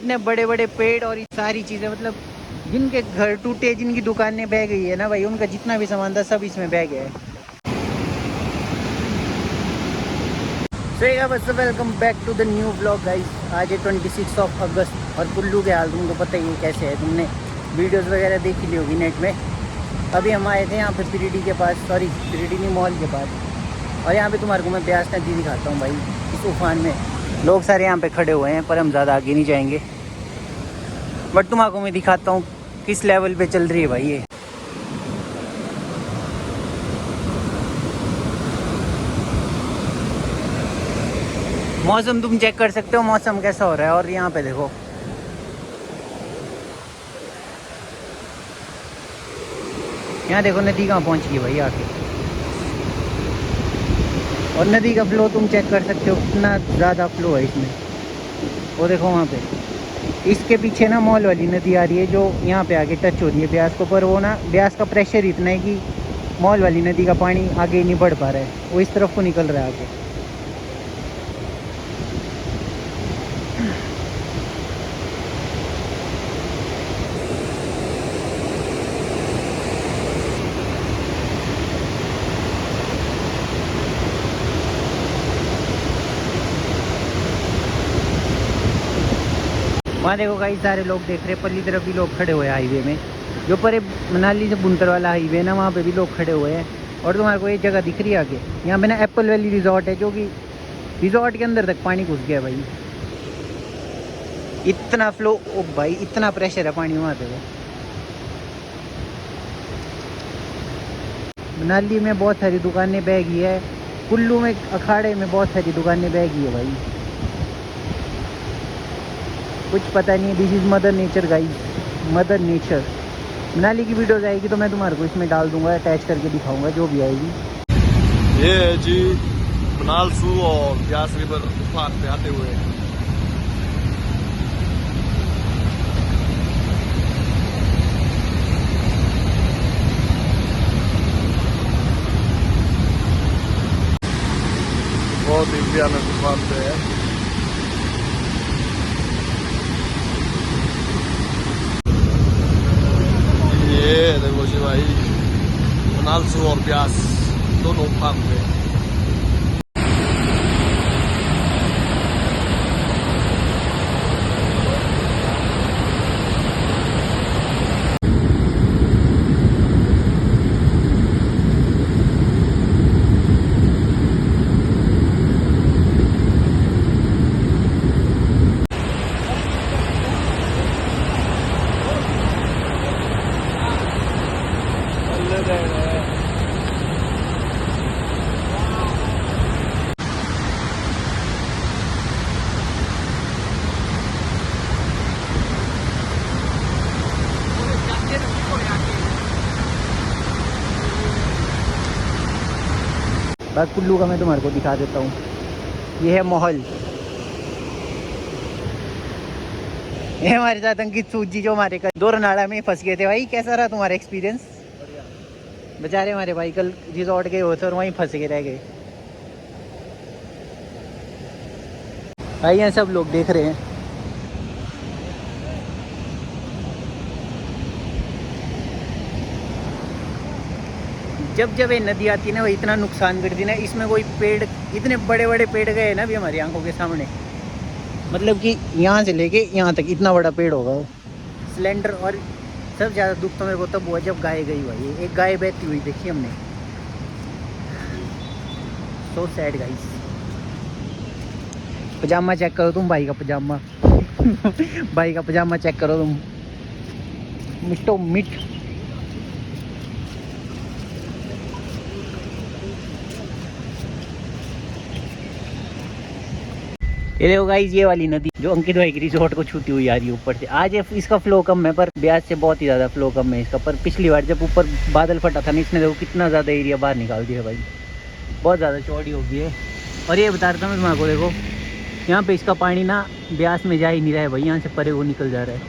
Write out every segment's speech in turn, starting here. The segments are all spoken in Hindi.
इतने बड़े बड़े पेड़ और सारी चीज़ें, मतलब जिनके घर टूटे, जिनकी दुकानें बह गई है ना भाई, उनका जितना भी सामान था सब इसमें बह गया है। बस welcome back to the new blog guys. आज है 26 अगस्त और कुल्लू के हाल तुमको पता ही है कैसे है। तुमने वीडियोस वगैरह देख ली होगी नेट में। अभी हम आए थे यहाँ पे पीरीडी के पास, सॉरी पीरीडी नहीं, मॉल के पास। और यहाँ पे तुम्हारे को मैं ब्यास नदी दिखाता हूँ भाई। इस तूफान में लोग सारे यहाँ पे खड़े हुए हैं, पर हम ज़्यादा आगे नहीं जाएंगे। बट तुम्हारे मैं दिखाता हूँ किस लेवल पे चल रही है भाई ये। मौसम तुम चेक कर सकते हो, मौसम कैसा हो रहा है। और यहाँ पे देखो, यहाँ देखो नदी कहाँ पहुँच गई भाई आके। और नदी का फ्लो तुम चेक कर सकते हो, कितना ज़्यादा फ्लो है इसमें। वो देखो वहाँ पे, इसके पीछे ना मॉल वाली नदी आ रही है जो यहाँ पे आके टच हो रही है ब्यास को। पर वो ना ब्यास का प्रेशर इतना है कि मॉल वाली नदी का पानी आगे नहीं बढ़ पा रहा है, वो इस तरफ को निकल रहा है आगे। वहाँ देखो कई सारे लोग देख रहे हैं, पल्ली तरफ भी लोग खड़े हुए हैं हाईवे में। जो परे मनाली से बुनकर वाला हाईवे है ना, वहाँ पे भी लोग खड़े हुए हैं। और तुम्हारे को ये जगह दिख रही है आगे, यहाँ पे ना एप्पल वैली रिजॉर्ट है, जो कि रिजॉर्ट के अंदर तक पानी घुस गया भाई। इतना फ्लो, ओ भाई इतना प्रेशर है पानी वहाँ पे। वो मनाली में बहुत सारी दुकानें बह गई है, कुल्लू में अखाड़े में बहुत सारी दुकानें बह गई है भाई। कुछ पता नहीं है। This is mother nature guys, mother nature. Manali की वीडियोस आएगी तो मैं तुम्हारे को इसमें डाल दूंगा, अटैच करके दिखाऊंगा जो भी आएगी। ये है जी मनाल सू और ब्यास रिवर तूफान पे आते हुए। बहुत ही भयानक तूफान पे है। ये देखो जी भाई, मनाल सू और ब्यास दोनों उफान पे। बस कुल्लू का मैं तुम्हारे को दिखा देता हूँ। ये है महल। ये हमारे साथ अंकित सूजी, जो हमारे कल दोरनाड़ा में फंस गए थे भाई। कैसा रहा तुम्हारा एक्सपीरियंस? बेचारे हमारे भाई कल रिजॉर्ट गए होते और वहीं फंस के रह गए भाई। यहाँ सब लोग देख रहे हैं। जब जब ये नदी आती है ना, वो इतना नुकसान करती है ना। इसमें कोई पेड़, इतने बड़े बड़े पेड़ गए ना अभी हमारी आंखों के सामने। मतलब कि यहाँ से लेके यहाँ तक इतना बड़ा पेड़ होगा वो, सिलेंडर। और सबसे ज़्यादा दुख तो मेरे को तब हुआ जब गाय गई भाई। एक गाय बहती हुई देखी हमने। So sad guys. पजामा चेक करो तुम, भाई का पजामा भाई का पजामा चेक करो तुम, मिट्टो मिट। ये देखो गाइस, ये वाली नदी जो अंकित भाई की रिजॉर्ट को छूती हुई आ रही है ऊपर से। आज इसका फ्लो कम है, पर ब्यास से बहुत ही ज़्यादा फ्लो कम है इसका। पर पिछली बार जब ऊपर बादल फटा था ना, इसने देखो कितना ज़्यादा एरिया बाहर निकाल दिया भाई। बहुत ज़्यादा चौड़ी हो गई है। और ये बता रहा था मैं तुम्हारे को, देखो यहाँ पे इसका पानी ना ब्यास में जा ही नहीं रहा है भाई, यहाँ से परे वो निकल जा रहा है।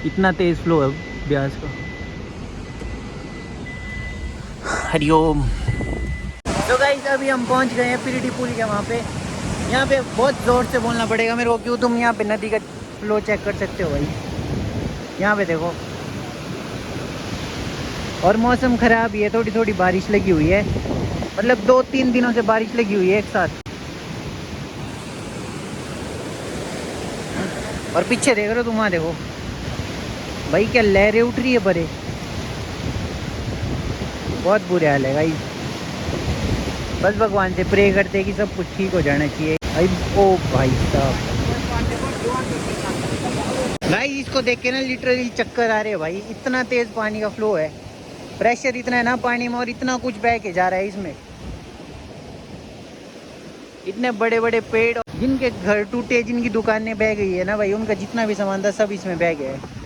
इतना तेज़ फ्लो है ब्यास का। हरिओम। तो गाइस अभी हम पहुंच गए हैं पीरीडी पुल के वहाँ पे। यहाँ पे बहुत ज़ोर से बोलना पड़ेगा मेरे को, क्यों तुम यहाँ पे नदी का फ्लो चेक कर सकते हो भाई। यहाँ पे देखो, और मौसम ख़राब ही है, थोड़ी थोड़ी बारिश लगी हुई है, मतलब 2-3 दिनों से बारिश लगी हुई है एक साथ। और पीछे देख रहे हो तुम, वहाँ देखो भाई क्या लहरें उठ रही है परे, बहुत बुरे हाल है भाई। बस भगवान से प्रे करते हैं कि सब कुछ ठीक हो जाना चाहिए भाई। ओ भाई साहब, भाई इसको देख के ना लिटरली चक्कर आ रहे हैं भाई, इतना तेज पानी का फ्लो है, प्रेशर इतना है ना पानी में, और इतना कुछ बह के जा रहा है इसमें। इतने बड़े बड़े पेड़, जिनके घर टूटे, जिनकी दुकानें बह गई है ना भाई, उनका जितना भी सामान था सब इसमें बह गया है।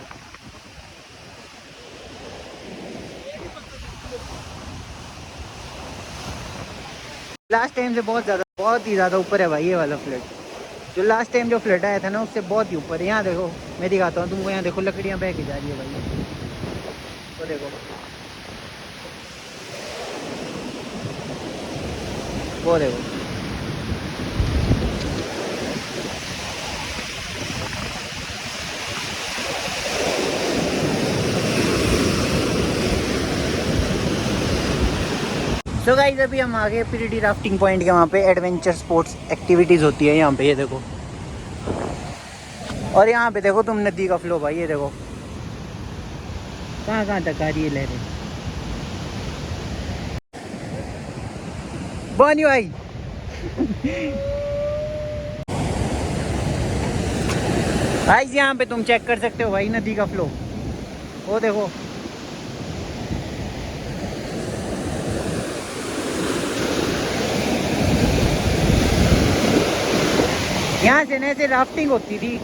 लास्ट टाइम से बहुत ही ज़्यादा ऊपर है भाई ये वाला फ्लड। जो लास्ट टाइम जो फ्लड आया था ना, उससे बहुत ही ऊपर है। यहाँ देखो, मैं दिखाता हूँ तुमको, यहाँ देखो लकड़ियाँ बह के जा रही है भाई, तो देखो वो देखो। तो गाइस अभी हम आ गए पीरीडी राफ्टिंग पॉइंट के, वहाँ पे एडवेंचर स्पोर्ट्स एक्टिविटीज़ होती है यहाँ पे, ये देखो। और यहाँ पे देखो तुम नदी का फ्लो भाई, ये देखो कहाँ कहाँ तक आ रही है लहरें। बनी भाई भाई यहाँ पे तुम चेक कर सकते हो भाई नदी का फ्लो, वो देखो। यहाँ से ना ऐसे राफ्टिंग होती थी,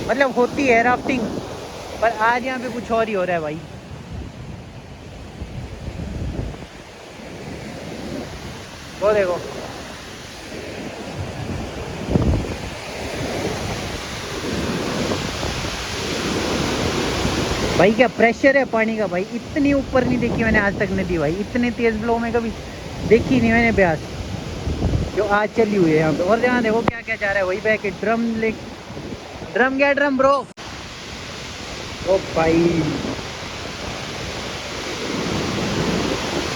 मतलब होती है राफ्टिंग, पर आज यहाँ पे कुछ और ही हो रहा है भाई। वो देखो भाई, क्या प्रेशर है पानी का भाई, इतनी ऊपर नहीं देखी मैंने आज तक नदी भाई, इतने तेज फ्लो में कभी देखी नहीं मैंने ब्यास, जो आज चली हुई है यहाँ पे। और यहाँ देखो क्या क्या जा रहा है, वही बैक ड्रम लेक, ड्रम क्या ड्रम ब्रो। ओ भाई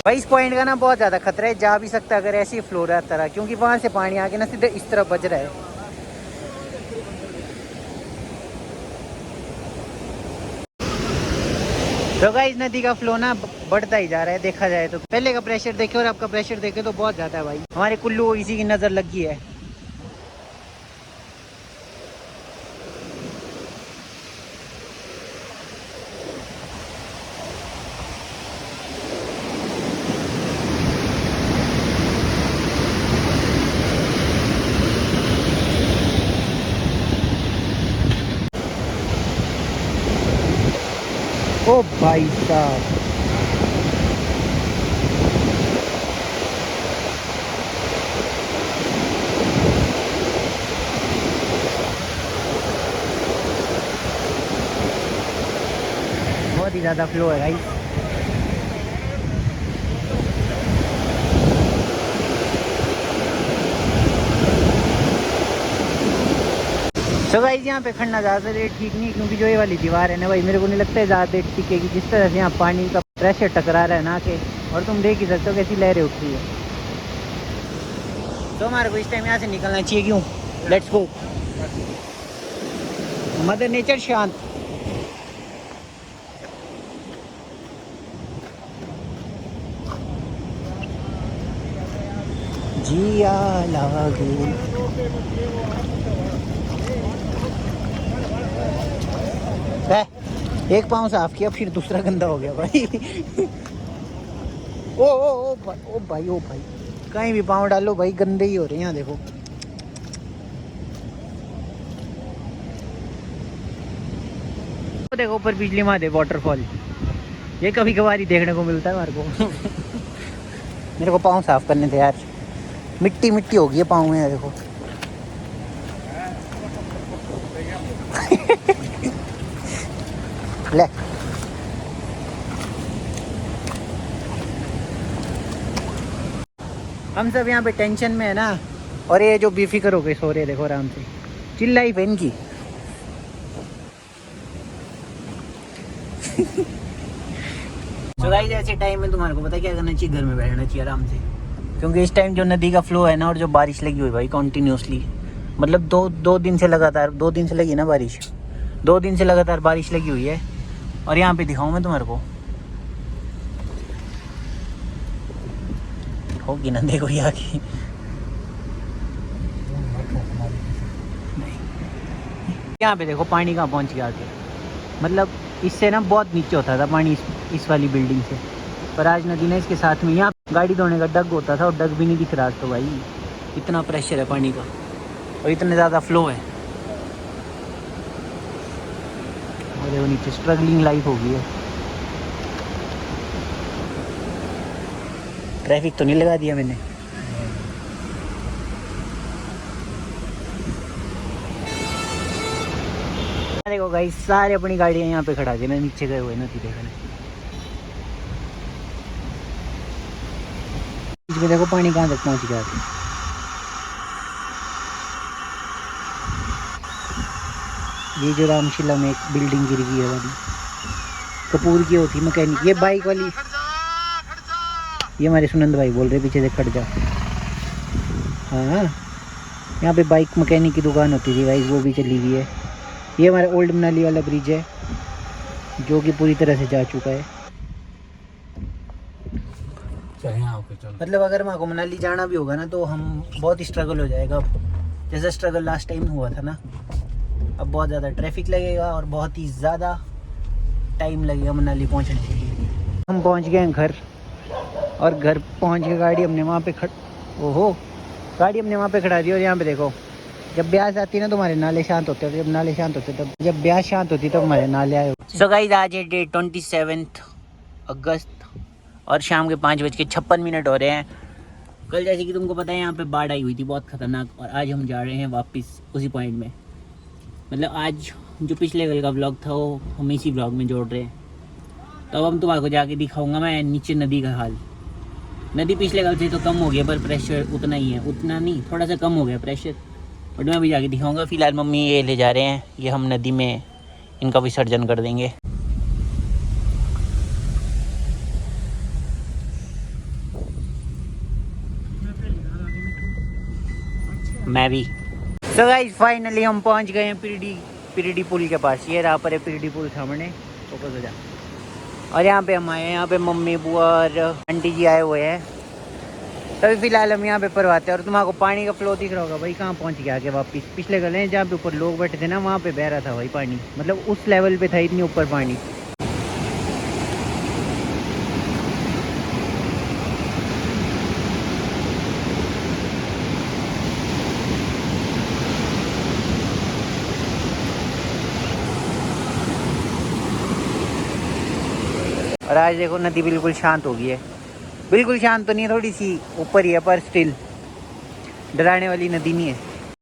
भाई इस पॉइंट का ना बहुत ज़्यादा खतरा है, जा भी सकता है अगर ऐसे ही फ्लो रहता रहा, क्योंकि वहाँ से पानी आके ना सीधे इस तरफ बज रहा है। तो गाइस नदी का फ्लो ना बढ़ता ही जा रहा है, देखा जाए तो पहले का प्रेशर देखे और आपका प्रेशर देखे तो बहुत ज़्यादा है भाई। हमारे कुल्लू को इसी की नज़र लगी है। ओ भाई साहब, बहुत ही ज़्यादा फ्लो है भाई। तो गाइस यहाँ पे खड़ना ज़्यादा देर ठीक नहीं, क्योंकि जो ये वाली दीवार है ना भाई, मेरे को नहीं लगता है ज़्यादा देर टिकेगी। जिस तरह से यहाँ पानी का प्रेशर टकरा रहा है ना के, और तुम देख ही सकते हो कैसी लहरें उठ रही है। तो हमारे को इस टाइम यहाँ से निकलना चाहिए, क्यों? Let's go. मदर नेचर शांत। जिया लागू एक पाँव साफ किया, फिर दूसरा गंदा हो गया भाई। ओ भाई कहीं भी पाँव डालो भाई गंदे ही हो रहे हैं। यहाँ देखो देखो ऊपर बिजली महादेव वाटरफॉल, ये कभी कभार ही देखने को मिलता है हमारे को। मेरे को पाँव साफ करने थे यार, मिट्टी मिट्टी हो गई है पाँव में, देखो। ले हम सब यहाँ पे टेंशन में है ना, और ये जो बेफिक्र हो गए सो रहे देखो आराम से, चिल लाइफ है इनकी। तो गाइस ऐसे टाइम में तुम्हारे को पता है क्या करना चाहिए, घर में बैठना चाहिए आराम से, क्योंकि इस टाइम जो नदी का फ्लो है ना और जो बारिश लगी हुई भाई कंटिन्यूसली, मतलब दो दिन से लगातार, 2 दिन से लगी ना बारिश, 2 दिन से लगातार बारिश लगी हुई है। और यहाँ पे दिखाऊँ मैं तुम्हारे को, होगी ना, देखो यहाँ की, यहाँ पे देखो पानी कहाँ पहुँच गया आके, मतलब इससे ना बहुत नीचे होता था पानी इस वाली बिल्डिंग से, पर आज नदी ने इसके साथ में, यहाँ गाड़ी धोने का डग होता था और डग भी नहीं दिख रहा तो भाई, इतना प्रेशर है पानी का और इतने ज़्यादा फ्लो है। और देखो नीचे स्ट्रगलिंग लाइफ हो गई है। ट्रैफिक तो नहीं लगा दिया मैंने, देखो गाइस सारे अपनी गाड़ियाँ यहाँ पे खड़ा के ना नीचे गए हुए नदी देखने। इसमें देखो पानी कहाँ तक पहुँच गया। ये जो रामशिला में एक बिल्डिंग गिर गई है वाली, कपूर की होती मैकेनिक, ये बाइक वाली, ये हमारे सुनंद भाई बोल रहे पीछे से खड़ जा। हाँ यहाँ पे बाइक मैकेनिक की दुकान होती थी भाई, वो भी चली गई है। ये हमारा ओल्ड मनाली वाला ब्रिज है जो कि पूरी तरह से जा चुका है। मतलब अगर हमारे को मनाली जाना भी होगा ना तो हम बहुत स्ट्रगल हो जाएगा, जैसा स्ट्रगल लास्ट टाइम हुआ था ना। अब बहुत ज़्यादा ट्रैफिक लगेगा और बहुत ही ज़्यादा टाइम लगेगा मनाली पहुंचने के लिए। हम पहुंच गए हैं घर, और घर पहुंच के गाड़ी हमने वहाँ पे गाड़ी हमने वहाँ पे खड़ा दी। और यहाँ पे देखो जब ब्यास आती है ना तुम्हारे नाले शांत होते हैं, जब नाले शांत होते तब, जब ब्यास शांत होती तब हमारे नाले आए। सो गाइस आज है डेट 27 अगस्त और शाम के 5:56 हो रहे हैं। कल जैसे कि तुमको पता है यहाँ पे बाढ़ आई हुई थी बहुत ख़तरनाक, और आज हम जा रहे हैं वापस उसी पॉइंट में। मतलब आज जो पिछले कल का व्लॉग था वो हम इसी व्लॉग में जोड़ रहे हैं। तो अब हम तुम्हारे को जाके दिखाऊंगा मैं नीचे नदी का हाल। नदी पिछले कल से तो कम हो गया पर प्रेशर उतना ही है, उतना नहीं थोड़ा सा कम हो गया प्रेशर, बट मैं अभी जाके दिखाऊंगा। फिलहाल मम्मी ये ले जा रहे हैं, ये हम नदी में इनका विसर्जन कर देंगे। मैं भी। सो गाइस फाइनली हम पहुंच गए हैं पिरीडी पुल के पास। ये रहा पर है पिरीडी पुल सामने, फोकस हो जा। और यहाँ पे हम आए हैं, यहाँ पे मम्मी बुआ और आंटी जी आए हुए हैं। तभी फिलहाल हम यहाँ पे परवाते हैं। और तुम्हारा पानी का फ्लो दिख रहा होगा भाई, कहाँ पहुँच गया आगे वापस। पिछले गले जहाँ पे ऊपर लोग बैठे थे ना वहाँ पे बह रहा था भाई पानी, मतलब उस लेवल पे था, इतनी ऊपर पानी। और आज देखो नदी बिल्कुल शांत हो गई है। बिल्कुल शांत तो नहीं है, थोड़ी सी ऊपर ही है, पर स्टिल डराने वाली नदी नहीं है।